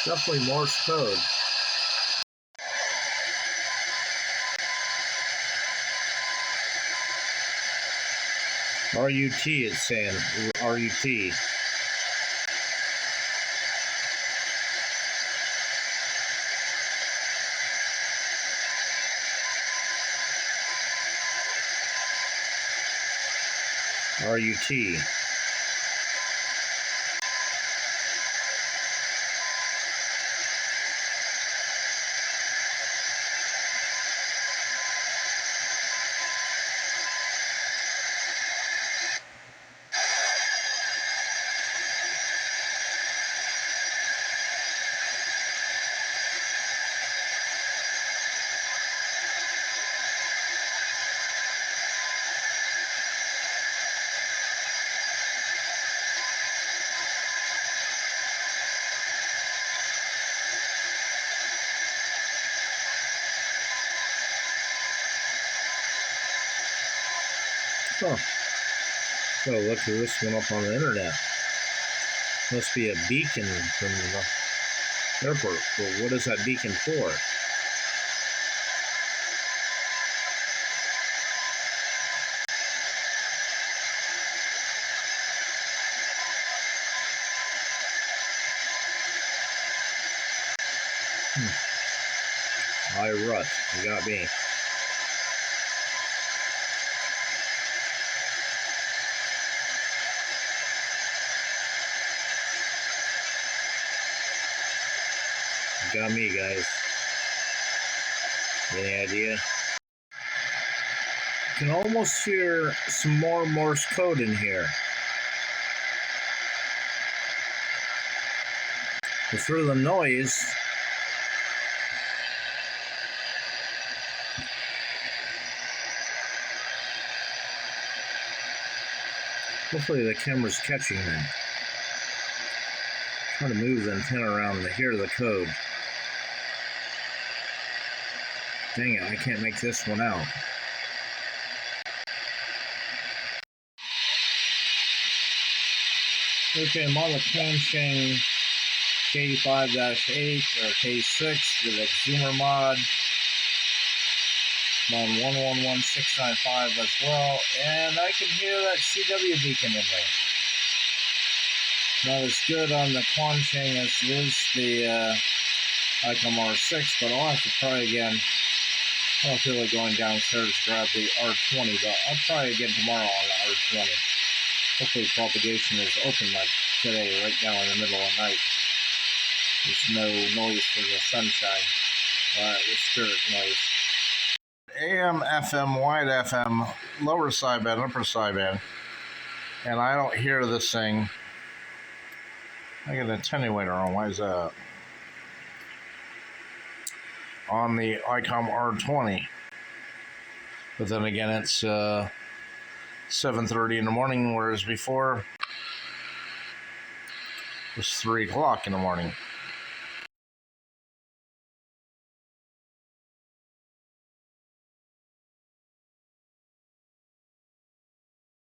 Definitely Morse code. RUT is saying, RUT. RUT. Huh. So look at this one up on the internet. Must be a beacon from the airport. Well, what is that beacon for? I rut. You got me. You got me, guys. Any idea? You can almost hear some more Morse code in here. But through the noise, hopefully the camera's catching me. Trying to move the antenna around to hear the code. Dang it, I can't make this one out. Okay, I'm on the Quansheng K5-8 or K6 with a zoomer mod. I'm on 111695 as well, and I can hear that CW beacon in there. Not as good on the Quansheng as it is the Icom R6, but I'll have to try again. I don't feel like going downstairs to grab the R20, but I'll try again tomorrow on the R20. Hopefully propagation is open like today, right now in the middle of the night. There's no noise from the sunshine. The spirit noise. AM, FM, wide FM, lower sideband, upper sideband. And I don't hear this thing. I got an attenuator on. Why is that? On the Icom R20. But then again, it's 7:30 in the morning, whereas before it was 3 o'clock in the morning.